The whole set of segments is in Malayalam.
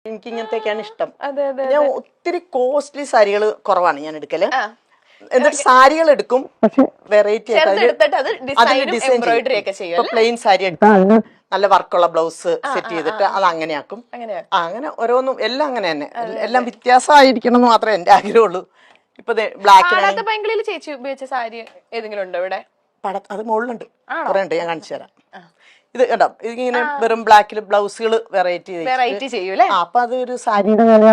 എനിക്ക് ഇങ്ങനത്തെയൊക്കെയാണ് ഇഷ്ടം. ഞാൻ ഒത്തിരി കോസ്റ്റ്ലി സാരികൾ കുറവാണ് ഞാൻ എടുക്കല്. എന്നിട്ട് സാരികൾ എടുക്കും, പക്ഷെ വെറൈറ്റി പ്ലെയിൻ സാരി എടുക്കും, നല്ല വർക്കുള്ള ബ്ലൗസ് സെറ്റ് ചെയ്തിട്ട് അത് അങ്ങനെയാക്കും. അങ്ങനെ ഓരോന്നും എല്ലാം അങ്ങനെ തന്നെ, എല്ലാം വ്യത്യാസമായിരിക്കണം എന്ന് മാത്രമേ എന്റെ ആഗ്രഹമുള്ളൂ. ഇപ്പൊ ബ്ലാക്ക് ചേച്ചി ഉപയോഗിച്ച സാരി ഏതെങ്കിലും ഉണ്ടോ ഇവിടെ? അത് മുകളിലുണ്ട്, കുറെ ഉണ്ട്, ഞാൻ കാണിച്ചു തരാം. ഇത് കണ്ടോ, ഇതിങ്ങനെ വെറും ബ്ലാക്കിൽ ബ്ലൗസുകൾ വെറൈറ്റി ചെയ്യൂലേ. അപ്പൊ അതൊരു സാരിയുടെ വില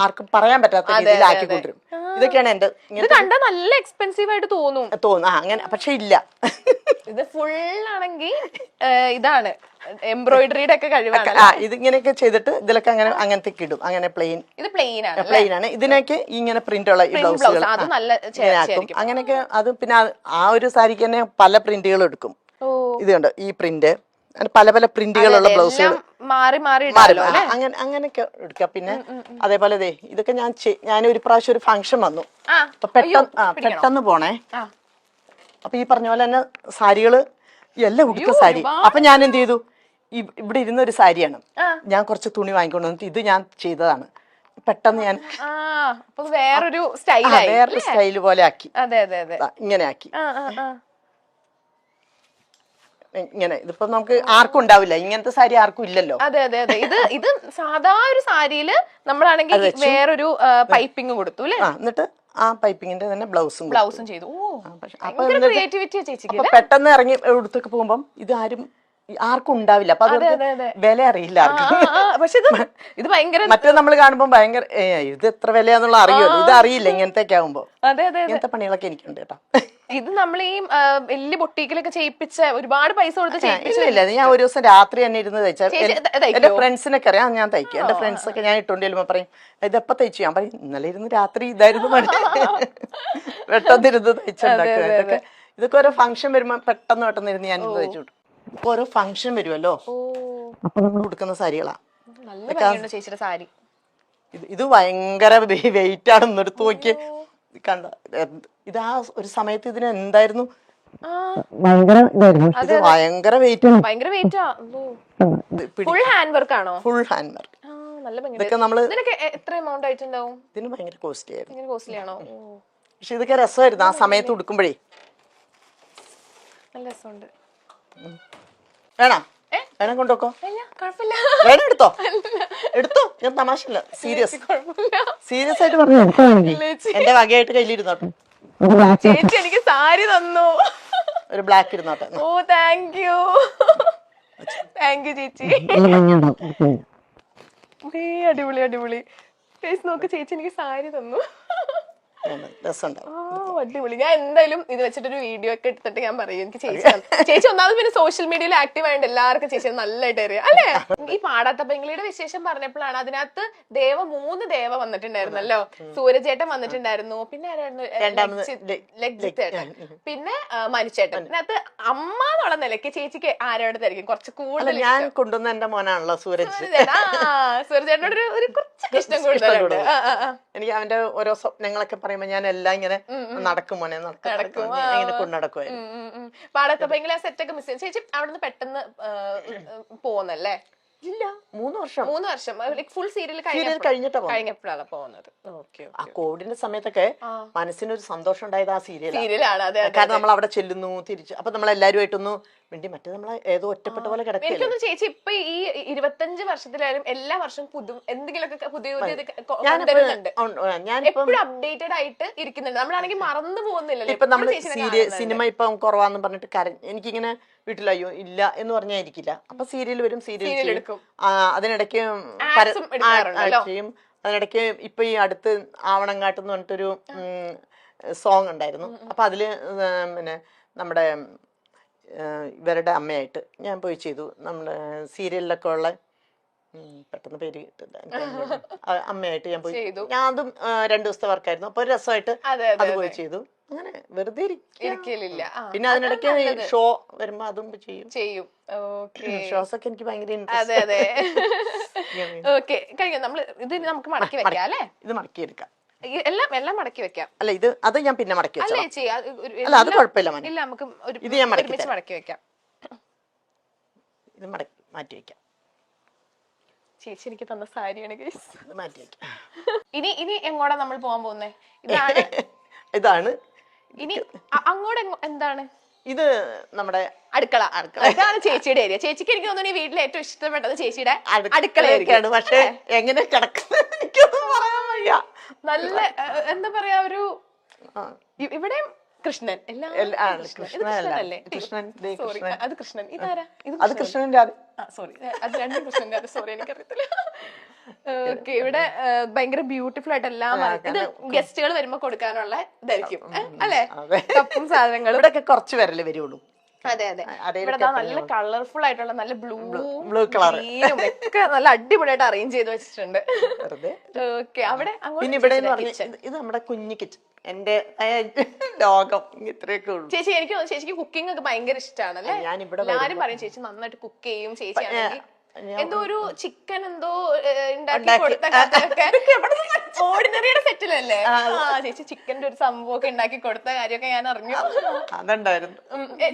ആർക്കും പറയാൻ പറ്റാത്ത രീതിയിൽ ആക്കിക്കൊണ്ടിരും. ഇതൊക്കെയാണ് എന്റെ. ഇത് കണ്ടാ നല്ല എക്സ്പെൻസീവ് ആയിട്ട് തോന്നും അങ്ങനെ, പക്ഷെ ഇല്ല. ഇത് ഫുൾ ആണെങ്കിൽ ഇതാണ് എംബ്രോയിഡറിയുടെ ഒക്കെ കഴിവാണ്. ഇതിങ്ങനെയൊക്കെ ചെയ്തിട്ട് ഇതിലൊക്കെ അങ്ങനെ അങ്ങനത്തെ ഇടും. അങ്ങനെ പ്ലെയിൻ, ഇത് പ്ലെയിൻ ആണ്. ഇതിനൊക്കെ ഇങ്ങനെ പ്രിന്റ് ഉള്ള ഈ ബ്ലൗസുകൾ അങ്ങനെയൊക്കെ. അത് പിന്നെ ആ ഒരു സാരിക്ക് തന്നെ പല പ്രിന്റുകൾ എടുക്കും. ഇത് കണ്ടോ, ഈ പ്രിന്റ്, പല പല പ്രിന്റുകളുള്ള ബ്ലൗസുകൾ അങ്ങനെയൊക്കെ എടുക്കാം. പിന്നെ അതേപോലെ ഇതൊക്കെ ഞാൻ ഒരു പ്രാവശ്യം ഒരു ഫംഗ്ഷൻ വന്നു, അപ്പൊ പെട്ടെന്ന് പോണേ. അപ്പൊ ഈ പറഞ്ഞ പോലെ തന്നെ സാരികള് എല്ലാം ഉടുത്ത സാരി. അപ്പൊ ഞാൻ എന്ത് ചെയ്തു, ഇവിടെ ഇരുന്ന ഒരു സാരിയാണ്, ഞാൻ കുറച്ച് തുണി വാങ്ങിക്കൊണ്ട് വന്നിട്ട് ഇത് ഞാൻ ചെയ്തതാണ്. പെട്ടെന്ന് ഞാൻ വേറൊരു സ്റ്റൈല് പോലെ ആക്കി, ഇങ്ങനെ ആക്കി. ഇങ്ങനെ ഇതിപ്പോ നമുക്ക് ആർക്കും ഉണ്ടാവില്ല, ഇങ്ങനത്തെ സാരി ആർക്കും ഇല്ലല്ലോ. അതെ ഇത് സാധാ ഒരു സാരിയില് നമ്മളാണെങ്കിൽ വേറൊരു പൈപ്പിംഗ് കൊടുത്തു അല്ലേ. എന്നിട്ട് ആ പൈപ്പിങ്ങിന്റെ തന്നെ ബ്ലൗസും ചെയ്തു. പെട്ടെന്ന് ഇറങ്ങി എടുത്തൊക്കെ പോകുമ്പം ഇത് ആർക്കും ഉണ്ടാവില്ല, അപ്പൊ അത് വില അറിയില്ല ആർക്കും. പക്ഷെ ഇത് ഭയങ്കര മറ്റേ നമ്മൾ കാണുമ്പോ ഭയങ്കര ഇത് എത്ര വിലയാന്നുള്ള അറിയുമല്ലോ, ഇത് അറിയില്ല ഇങ്ങനത്തെയൊക്കെ ആകുമ്പോ. ഇങ്ങനത്തെ പണികളൊക്കെ എനിക്കുണ്ട് കേട്ടോ. ഇത് നമ്മൾ ഈ വലിയ ബൊട്ടീക്കിലൊക്കെ ചെയ്യിപ്പിച്ച ഒരുപാട് പൈസ കൊടുത്ത് ചെയ്യിപ്പിച്ചില്ല. ഞാൻ ഒരു ദിവസം രാത്രി തന്നെ ഇരുന്ന് തയ്ച്ചാൽ എന്റെ ഫ്രണ്ട്സിനൊക്കെ അറിയാം ഞാൻ തയ്ക്കും. എന്റെ ഫ്രണ്ട്സ് ഒക്കെ ഞാൻ ഇട്ടോണ്ട് ചെല്ലുമ്പോ പറയും ഇതെപ്പ തയ്ച്ചു. ഞാൻ പറയും ഇന്നലെ ഇരുന്ന് രാത്രി ഇതായിരുന്നു പണി, പെട്ടെന്നിരുന്ന് തയ്ച്ചുണ്ടാക്കുക. ഇതൊക്കെ ഓരോ ഫംഗ്ഷൻ വരുമ്പോ പെട്ടെന്ന് ഇരുന്ന് ഞാൻ ഇരുന്ന് തയ്ച്ചു വിട്ടു. ഇപ്പൊ ഓരോ ഫംഗ്ഷൻ വരുമല്ലോ, അപ്പൊ നമ്മൾ കൊടുക്കുന്ന സാരികളാ. ഇത് ഭയങ്കര വെയിറ്റ് ആണ്, എടുത്തു നോക്കി കണ്ട. ഇത് ആ ഒരു സമയത്ത് ഇതിന് എന്തായിരുന്നു, ഭയങ്കര വെയിറ്റ്. ഫുൾ ഹാൻഡ് വർക്ക് ആണോ? Full hand work. ഇതൊക്കെ നമ്മള് എത്ര എമൗണ്ട് ആയിട്ടുണ്ടാവും? ഇതിന് ഭയങ്കര കോസ്റ്റ്ലി ആയിരുന്നു. കോസ്റ്റ്ലി ആണോ? പക്ഷെ ഇതൊക്കെ രസമായിരുന്നു ആ സമയത്ത് ഉടുക്കുമ്പോഴേ. നല്ല രസമുണ്ട്. വേണം കൊണ്ടുവെക്കോ, വേണം എടുത്തോ. ഞാൻ തമാശല്ല, സീരിയസ് ആയിട്ട് പറഞ്ഞു. എന്റെ വകയായിട്ട് കയ്യിലിരുന്നോട്ടെ. ചേച്ചി എനിക്ക് സാരി തന്നു, ഒരു ബ്ലാക്ക് ഇരുന്നോട്ടെ. ഓ താങ്ക് യു ചേച്ചി. അടിപൊളി. നോക്ക് ചേച്ചി എനിക്ക് സാരി തന്നു. അടിപൊളി. ഞാൻ എന്തായാലും ഇത് വെച്ചിട്ടൊരു വീഡിയോ ഒക്കെ എടുത്തിട്ട് ഞാൻ പറയും. എനിക്ക് ചേച്ചി ഒന്നാമത് പിന്നെ സോഷ്യൽ മീഡിയയിൽ ആക്റ്റീവ് ആയതുകൊണ്ട് എല്ലാവർക്കും ചേച്ചി നല്ലതായിട്ട് അറിയാം അല്ലേ. ഈ പാടാത്ത പെങ്കിളിയുടെ വിശേഷം പറഞ്ഞപ്പോഴാണ് അതിനകത്ത് 3 ദേവ വന്നിട്ടുണ്ടായിരുന്നല്ലോ. സൂരജേട്ടൻ വന്നിട്ടുണ്ടായിരുന്നു, പിന്നെ ലഗ്ജിത്തേട്ടൻ, പിന്നെ മനുച്ചേട്ടൻ. അതിനകത്ത് അമ്മ എന്നുള്ള നിലയ്ക്ക് ചേച്ചിക്ക് ആരോടത്തായിരിക്കും കുറച്ച് കൂടുതൽ? ഞാൻ കൊണ്ടുവന്ന എന്റെ മോനാണല്ലോ സൂരജ്. സൂരജേട്ടനോട് ഒരു കുറച്ച് ഇഷ്ടം കൂടുതലുണ്ട്. എനിക്ക് അവന്റെ ഓരോ സ്വപ്നങ്ങളൊക്കെ പറയുമ്പോ ഞാൻ എല്ലാം ഇങ്ങനെ നടക്കും മോനെ ഇങ്ങനെ കൊണ്ടുനടക്കുമായിരുന്നു. പാടത്തെ ഭയങ്കര സെറ്റൊക്കെ മിസ് ചെയ്യും. ചേച്ചി അവിടെ നിന്ന് പെട്ടെന്ന് പോകുന്നല്ലേ? ഇല്ല, 3 വർഷം ഫുൾ സീരിയൽ കഴിഞ്ഞപ്പോഴാണ് പോകുന്നത്. ആ കോവിഡിന്റെ സമയത്തൊക്കെ മനസ്സിനൊരു സന്തോഷം ഉണ്ടായത് ആ സീരിയലാണ്. കാരണം നമ്മൾ അവിടെ ചെല്ലുന്നു തിരിച്ചു, അപ്പൊ നമ്മളെല്ലാരുമായിട്ടൊന്ന് വേണ്ടി മറ്റേ നമ്മളെ ഏതോ ഒറ്റപ്പെട്ട പോലെ കിടക്കുന്നു. ചേച്ചി ഇപ്പൊ ഈ 25 വർഷത്തിലായാലും എല്ലാ വർഷവും എന്തെങ്കിലുമൊക്കെ പുതിയ എപ്പോഴും അപ്ഡേറ്റഡ് ആയിട്ട് ഇരിക്കുന്നുണ്ട്. നമ്മളാണെങ്കിൽ മറന്നു പോകുന്നില്ലല്ലോ. ഇപ്പൊ നമ്മള് സിനിമ ഇപ്പം കുറവാന്ന് പറഞ്ഞിട്ട് എനിക്കിങ്ങനെ വീട്ടിലയ്യോ ഇല്ല എന്ന് പറഞ്ഞായിരിക്കില്ല. അപ്പൊ സീരിയൽ വരും, സീരിയൽ എടുക്കും. അതിനിടയ്ക്ക് ചെയ്യും. അതിനിടയ്ക്ക് ഇപ്പൊ ഈ അടുത്ത് ആവണങ്ങാട്ട് എന്ന് പറഞ്ഞിട്ടൊരു സോങ് ഉണ്ടായിരുന്നു. അപ്പൊ അതില് പിന്നെ നമ്മുടെ ഇവരുടെ അമ്മയായിട്ട് ഞാൻ പോയി ചെയ്തു. നമ്മുടെ സീരിയലിലൊക്കെ ഉള്ള പെട്ടെന്ന് പേര് അമ്മയായിട്ട് ഞാൻ പോയി. ഞാൻ അതും 2 ദിവസത്തെ വർക്കായിരുന്നു. അപ്പൊ ഒരു രസമായിട്ട് അത് പോയി ചെയ്തു. അങ്ങനെ വെറുതെ ഇരിക്കലില്ല. പിന്നെ അതിനിടയ്ക്ക് ഷോ വരുമ്പോ അതും ചെയ്യും. ഷോസ് ഒക്കെ എനിക്ക് ഭയങ്കര ഇൻട്രസ്റ്റ്. നമ്മൾ ഇത് നമുക്ക് മടക്കി വെക്കാം അല്ലേ? ഇത് മടക്കി എടുക്കാം, എല്ലാം മടക്കി വെക്കാം. അല്ല അത് ഞാൻ പിന്നെ മടക്കി വെക്കാം. അല്ല അത് കുഴപ്പമില്ല, നമുക്ക് ഇത് ഞാൻ മടക്കി വെക്കാം. ഇത് മാറ്റി വെക്കാം. ചേച്ചി എനിക്ക് തന്ന സാരിയാണ് ഗൈസ്. മാറ്റി വെക്കാം. ഇനി എങ്ങോട്ടാ നമ്മൾ പോകാൻ പോകുന്നേ? ഇതാണ് ഇതാണ്. ഇനി അങ്ങോട്ട് എന്താണ്? ഇത് നമ്മുടെ അടുക്കള. ഇതാണ് ചേച്ചിയുടെ ഏരിയ. ചേച്ചിക്ക് എനിക്ക് തോന്നുന്നു ഈ വീട്ടിൽ ഏറ്റവും ഇഷ്ടപ്പെട്ടത് ചേച്ചിയുടെ അടുക്കളയൊക്കെയാണ്. പക്ഷെ എങ്ങനെ കിടക്കുന്നത് എനിക്കൊന്നും പറയാൻ വയ്യ. നല്ല എന്താ പറയാ, ഒരു ഇവിടെ കൃഷ്ണൻ കൃഷ്ണനല്ലേ? സോറി, അത് കൃഷ്ണൻ. ഇതാരാ? അത് കൃഷ്ണന്റെ. സോറി, അത് രണ്ടും കൃഷ്ണന്റെ. സോറി, എനിക്കറിയത്തില്ല. ഓക്കെ, ഇവിടെ ഭയങ്കര ബ്യൂട്ടിഫുൾ ആയിട്ട് എല്ലാം. ഇത് ഗസ്റ്റുകൾ വരുമ്പോ കൊടുക്കാനുള്ള ഇതായിരിക്കും അല്ലെ? കപ്പും സാധനങ്ങളും ഇവിടെ കുറച്ച് പേരല്ലേ വരുള്ളൂ. അതെ അതെ. ഇവിടെ നല്ല കളർഫുൾ ആയിട്ടുള്ള നല്ല ബ്ലൂ കളറും ഒക്കെ നല്ല അടിപൊളിയായിട്ട് അറേഞ്ച് ചെയ്ത് വെച്ചിട്ടുണ്ട്. ഓക്കെ, അവിടെ പിന്നെ ഇവിടെ ഇത് നമ്മുടെ കുഞ്ഞു കിച്ചൺ. എന്റെ ലോകം ഇത്രയൊക്കെ ഉള്ളൂ. ചേച്ചി എനിക്ക് ചേച്ചിക്ക് കുക്കിംഗ് ഒക്കെ ഭയങ്കര ഇഷ്ടമാണല്ലേ? എല്ലാരും പറയും ചേച്ചി നന്നായിട്ട് കുക്ക് ചെയ്യും. ചേച്ചി ആണെങ്കിൽ എന്തോ ഒരു ചിക്കൻ എന്തോ ഉണ്ടാക്കി കൊടുത്ത ഓർഡിനറിയുടെ സെറ്റിലല്ലേ? ചേച്ചി ചിക്കന്റെ ഒരു സംഭവമൊക്കെ ഉണ്ടാക്കി കൊടുത്ത കാര്യമൊക്കെ ഞാൻ അറിഞ്ഞു. അതുണ്ടായിരുന്നു.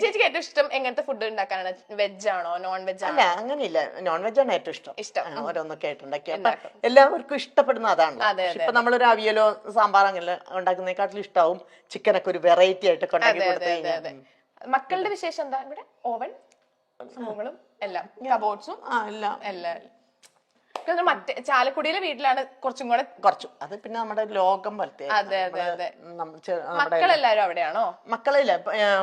ചേച്ചിക്ക് ഏറ്റവും ഇഷ്ടം എങ്ങനത്തെ ഫുഡ് ഉണ്ടാക്കാനാണ്? വെജ് ആണോ നോൺ വെജ് ആണോ? അങ്ങനെയില്ല, നോൺ വെജ് ആണ് ഏറ്റവും ഇഷ്ടം. ഓരോന്നൊക്കെ ആയിട്ടുണ്ടാക്കി എല്ലാവർക്കും ഇഷ്ടപ്പെടുന്ന അതാണ്. ഇപ്പൊ നമ്മളൊരു അവിയലോ സാമ്പാർ അങ്ങനെ ഉണ്ടാക്കുന്നതിനെക്കാട്ടിലും ഇഷ്ടമാവും ചിക്കനൊക്കെ ഒരു വെറൈറ്റി ആയിട്ട് ഉണ്ടാക്കി കൊടുത്തു. മക്കളുടെ വിശേഷം എന്താ? ഇവിടെ ഓവൻ സംഭവങ്ങളും എല്ലാം കബോർഡ്സും എല്ലാം. മറ്റേ ചാലക്കുടിയിലെ വീട്ടിലാണ് കുറച്ചും കൂടെ അത് പിന്നെ നമ്മുടെ ലോകം പോലത്തെ. അതെ. മക്കളെല്ലാരും അവിടെയാണോ? മക്കളില്ല,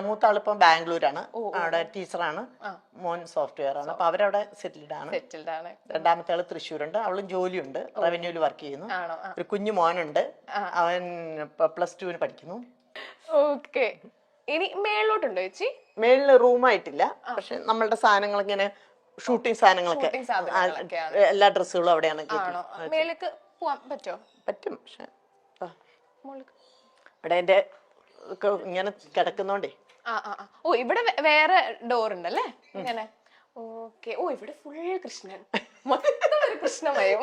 മൂത്താളിപ്പം ബാംഗ്ലൂരാണ്, അവിടെ ടീച്ചറാണ്, മോൻ സോഫ്റ്റ്വെയർ ആണ്. അപ്പൊ അവരവിടെ സെറ്റിൽഡ് ആണ്. രണ്ടാമത്തെ ആള് തൃശ്ശൂരുണ്ട്, അവളും ജോലിയുണ്ട്, റവന്യൂല് വർക്ക് ചെയ്യുന്നു. ഒരു കുഞ്ഞു മോനുണ്ട്, അവൻ +2 പഠിക്കുന്നു. ഓക്കെ, ഇനി മേളിലോട്ടുണ്ടോ ചേച്ചി? മേളില് റൂമായിട്ടില്ല, പക്ഷെ നമ്മളുടെ സാധനങ്ങൾ ഇങ്ങനെ ഷൂട്ടിംഗ് സാധനങ്ങളൊക്കെ എല്ലാ ഡ്രസ്സുകളും അവിടെയാണ്. പറ്റും, പക്ഷെ ഇവിടെ എന്റെ ഇങ്ങനെ കിടക്കുന്നോണ്ടേ. ഓ, ഇവിടെ വേറെ ഡോർ ഉണ്ടല്ലേ ഇങ്ങനെ? ഓക്കെ. ഓ, ഇവിടെ ഫുൾ കൃഷ്ണൻ, കൃഷ്ണമയം.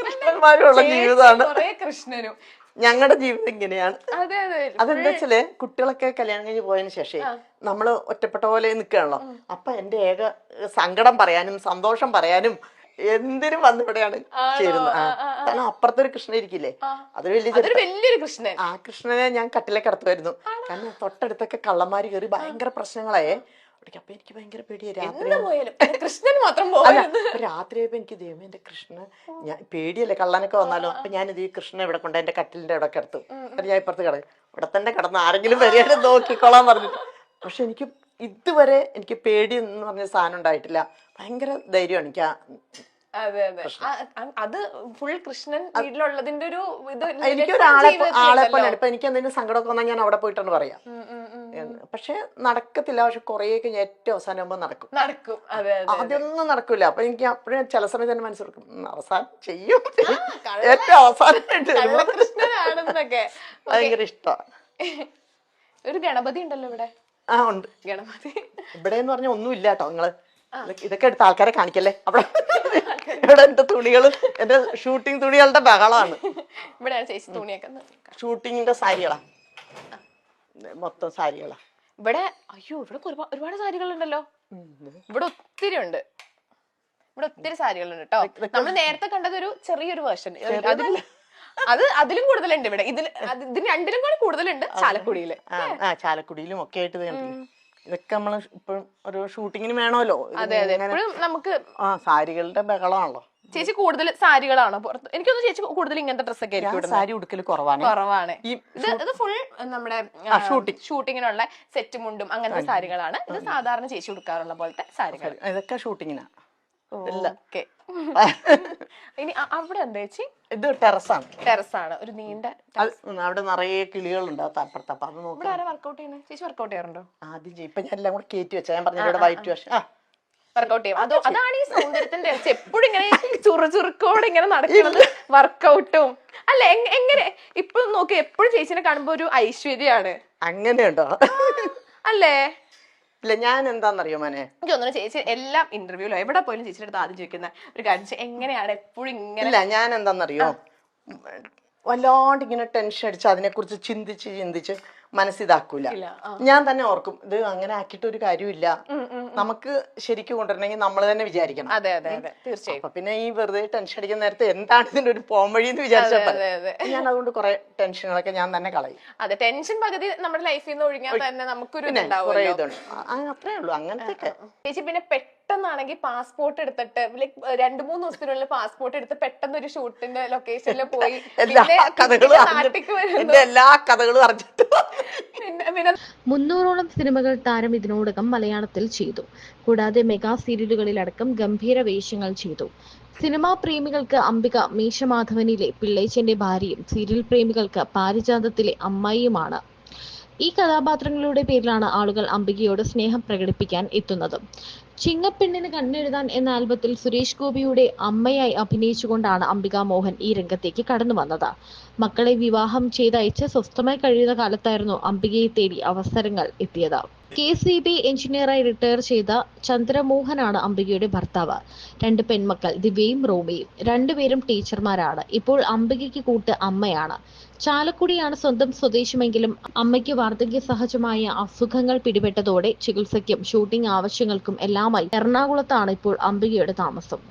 കൃഷ്ണന്മാരുള്ള ജീവിതമാണ്. കുറെ കൃഷ്ണനും. ഞങ്ങളുടെ ജീവിതം ഇങ്ങനെയാണ്. അതെന്താ വെച്ചാല് കുട്ടികളൊക്കെ കല്യാണം കഴിഞ്ഞ് പോയതിനു ശേഷം നമ്മള് ഒറ്റപ്പെട്ട പോലെ നിൽക്കുകയാണല്ലോ. അപ്പൊ എന്റെ ഏക സങ്കടം പറയാനും സന്തോഷം പറയാനും എന്തിനും വന്നിവിടെയാണ് ചേരുന്നത്. കാരണം അപ്പുറത്തൊരു കൃഷ്ണൻ ഇരിക്കില്ലേ, അതൊരു വലിയൊരു കൃഷ്ണൻ. ആ കൃഷ്ണനെ ഞാൻ കട്ടിലേക്ക് കിടത്തുമായിരുന്നു. കാരണം തൊട്ടടുത്തൊക്കെ കള്ളന്മാര് കയറി ഭയങ്കര പ്രശ്നങ്ങളായേ. അപ്പൊ എനിക്ക് ഭയങ്കര പേടിയായി. രാത്രിയായപ്പോ എനിക്ക് ദൈവം എന്റെ കൃഷ്ണ, ഞാൻ പേടിയല്ലേ കള്ളനൊക്കെ വന്നാലോ. അപ്പൊ ഞാനിത് ഈ കൃഷ്ണ ഇവിടെ കൊണ്ട് എന്റെ കട്ടിലിന്റെ ഇവിടെ കിടത്തു. ഞാൻ ഇപ്പുറത്ത് കിടക്കും, ഇവിടെ തന്നെ കിടന്ന് ആരെങ്കിലും വരെയായിട്ട് നോക്കിക്കോളാൻ പറഞ്ഞു. പക്ഷെ എനിക്ക് ഇതുവരെ എനിക്ക് പേടി എന്ന് പറഞ്ഞ സാധനം ഉണ്ടായിട്ടില്ല. ഭയങ്കര ധൈര്യമാണ് എനിക്ക്. അത് ഫുൾ കൃഷ്ണൻ വീട്ടിലുള്ളതിന്റെ ഒരു ഇത്. എനിക്കൊരാളെ പോലെ ഇപ്പൊ എനിക്ക് എന്തെങ്കിലും സങ്കടമൊക്കെ വന്നാൽ ഞാൻ അവിടെ പോയിട്ടാണ് പറയാം. പക്ഷെ നടക്കത്തില്ല, പക്ഷെ കൊറേയൊക്കെ ഏറ്റവും അവസാനം ആകുമ്പോ നടക്കും. ആദ്യമൊന്നും നടക്കൂല. അപ്പൊ എനിക്ക് അപ്പോഴും ചില സമയത്ത് തന്നെ മനസ്സിലാക്കും അവസാനം ചെയ്യും. ഏറ്റവും അവസാനമായിട്ട് ഭയങ്കര ഇഷ്ടമാണ്. ഒരു ഗണപതി ഉണ്ടല്ലോ ഇവിടെ. ഉണ്ട് ഗണപതി. ഇവിടെ എന്ന് പറഞ്ഞാൽ ഒന്നും ഇല്ല കേട്ടോ. നിങ്ങള് ഇതൊക്കെ എടുത്ത ആൾക്കാരെ കാണിക്കല്ലേ. അവിടെ ഇവിടെ എന്റെ തുണികള്, എന്റെ ഷൂട്ടിംഗ് തുണികളുടെ ബഹളമാണ്. ഇവിടെയാണ് ചേച്ചി തുണിയൊക്കെ. ഷൂട്ടിങ്ങിന്റെ സാരികളാ, മൊത്തം സാരികളാ ഇവിടെ. അയ്യോ, ഇവിടെ ഒരുപാട് സാരികളുണ്ടല്ലോ. ഇവിടെ ഒത്തിരി ഉണ്ട്. ഇവിടെ ഒത്തിരി സാരികളുണ്ട് കേട്ടോ. നമ്മൾ നേരത്തെ കണ്ടത് ഒരു ചെറിയൊരു വേർഷൻ. അതിലും കൂടുതലുണ്ട് ഇവിടെ. ഇതിന് രണ്ടിലും കൂടെ കൂടുതലുണ്ട് ചാലക്കുടിയില്. ചാലക്കുടിയിലും ഒക്കെ ആയിട്ട് ഇതൊക്കെ നമ്മള് ഇപ്പോഴും ഒരു ഷൂട്ടിങ്ങിന് വേണമല്ലോ. നമുക്ക് സാരികളുടെ ബഹളമാണല്ലോ. ചേച്ചി കൂടുതൽ സാരികളാണോ പുറത്ത്? എനിക്കൊന്നും ചേച്ചി കൂടുതൽ ഇങ്ങനത്തെ ഡ്രസ്സൊക്കെ സാരി ഉടുക്കൽ കുറവാണ്. ഇത് ഫുൾ നമ്മുടെ ഷൂട്ടിങ്ങിനുള്ള സെറ്റ് മുണ്ടും അങ്ങനത്തെ സാരികളാണ്. ഇത് സാധാരണ ചേച്ചി ഉടുക്കാറുള്ള പോലത്തെ സാരികൾ. ഇതൊക്കെ ഷൂട്ടിങ്ങിനാണ്. ഇനി അവിടെ എന്താ ചേച്ചി? ഇത് ടെറസാണ്. ഒരു നീണ്ട, അവിടെ നിറയെ കിളികളുണ്ട് അപ്പുറത്ത്. അപ്പൊ അത് നോക്കി വർക്കൗട്ട് ചെയ്യുന്നത്. ചേച്ചി വർക്കൗട്ട് ചെയ്യാറുണ്ടോ? ആദ്യം ഇപ്പൊ ഞാൻ എല്ലാം കൂടെ കയറ്റി വെച്ചാൽ ഞാൻ പറഞ്ഞ വൈറ്റ് വാഷ് വർക്കൗട്ട് ചെയ്യും. അതാണ് ഈ സൗന്ദര്യത്തിന്റെ എപ്പോഴും ഇങ്ങനെ ചുറുചുറുക്കോടെ ഇങ്ങനെ നടക്കുന്നത്. വർക്കൗട്ടും അല്ല, എങ്ങനെ ഇപ്പൊ നോക്കി എപ്പോഴും ചേച്ചിനെ കാണുമ്പോ ഒരു ഐശ്വര്യാണ്. അങ്ങനെയുണ്ടോ? അല്ലേ? ഇല്ല, ഞാൻ എന്താന്നറിയോ മോനെ, എനിക്ക് തോന്നുന്നു ചേച്ചി എല്ലാം ഇന്റർവ്യൂലോ എവിടെ പോലും ചേച്ചിയുടെ അടുത്ത് ആദ്യം ചോദിക്കുന്ന ഒരു കാര്യം എങ്ങനെയാണ് എപ്പോഴും ഇങ്ങനെ. ഇല്ല, ഞാൻ എന്താന്നറിയോ, വല്ലാണ്ട് ഇങ്ങനെ ടെൻഷൻ അടിച്ച് അതിനെക്കുറിച്ച് ചിന്തിച്ച് മനസ്സിതാക്കൂല. ഞാൻ തന്നെ ഓർക്കും ഇത് അങ്ങനെ ആക്കിയിട്ട് ഒരു കാര്യമില്ല നമുക്ക് ശരിക്കും കൊണ്ടുവരണമെങ്കിൽ നമ്മൾ തന്നെ വിചാരിക്കണം. അതെ അതെ അതെ തീർച്ചയായും. അപ്പൊ പിന്നെ ഈ വെറുതെ ടെൻഷൻ അടിക്കുന്ന നേരത്തെ എന്താണ് ഇതിന്റെ ഒരു പോംവഴി എന്ന് വിചാരിച്ചാൽ ഞാൻ അതുകൊണ്ട് കുറെ ടെൻഷനുകളൊക്കെ ഞാൻ തന്നെ കളയും. അതെ, ടെൻഷൻ പകുതി നമ്മുടെ ലൈഫിൽ നിന്ന് ഒഴിഞ്ഞാൽ തന്നെ നമുക്കൊരു കുറെ ഇതുണ്ട്. അത്രേ ഉള്ളൂ അങ്ങനത്തെ. ചേച്ചി പിന്നെ പെട്ടെന്നാണെങ്കിൽ പാസ്പോർട്ട് എടുത്തിട്ട് ലൈക് 2-3 ദിവസത്തിനുള്ളിൽ പാസ്പോർട്ട് എടുത്ത് പെട്ടെന്ന് ഒരു ഷൂട്ടിന്റെ ലൊക്കേഷനിൽ പോയി എല്ലാ കഥകളും അറിഞ്ഞിട്ട് 300ഓളം സിനിമകൾ താരം ഇതിനോടകം മലയാളത്തിൽ ചെയ്തു. കൂടാതെ മെഗാ സീരിയലുകളിലടക്കം ഗംഭീര വേഷങ്ങൾ ചെയ്തു. സിനിമാ പ്രേമികൾക്ക് അംബിക മീശമാധവനിലെ പിള്ളേച്ചന്റെ ഭാര്യയും സീരിയൽ പ്രേമികൾക്ക് പാരിജാതത്തിലെ അമ്മായിയുമാണ്. ഈ കഥാപാത്രങ്ങളുടെ പേരിലാണ് ആളുകൾ അംബികയോട് സ്നേഹം പ്രകടിപ്പിക്കാൻ എത്തുന്നത്. ചിങ്ങപ്പെണ്ണിന് കണ്ണെഴുതാൻ എന്ന ആൽബത്തിൽ സുരേഷ് ഗോപിയുടെ അമ്മയായി അഭിനയിച്ചുകൊണ്ടാണ് അംബിക മോഹൻ ഈ രംഗത്തേക്ക് കടന്നു വന്നത്. മക്കളെ വിവാഹം ചെയ്തയച്ച് സ്വസ്ഥമായി കഴിയുന്ന കാലത്തായിരുന്നു അംബികയെ തേടി അവസരങ്ങൾ എത്തിയത്. KCB എഞ്ചിനീയറായി റിട്ടയർ ചെയ്ത ചന്ദ്രമോഹനാണ് അംബികയുടെ ഭർത്താവ്. 2 പെൺമക്കൾ ദിവ്യയും റോമിയും. 2 പേരും ടീച്ചർമാരാണ്. ഇപ്പോൾ അംബികയ്ക്ക് കൂട്ട് അമ്മയാണ്. ചാലക്കുടിയാണ് സ്വന്തം സ്വദേശമെങ്കിലും അമ്മയ്ക്ക് വാർദ്ധക്യ സഹജമായ അസുഖങ്ങൾ പിടിപെട്ടതോടെ ചികിത്സയ്ക്കും ഷൂട്ടിംഗ് ആവശ്യങ്ങൾക്കും എല്ലാമായി എറണാകുളത്താണ് ഇപ്പോൾ അംബികയുടെ താമസം.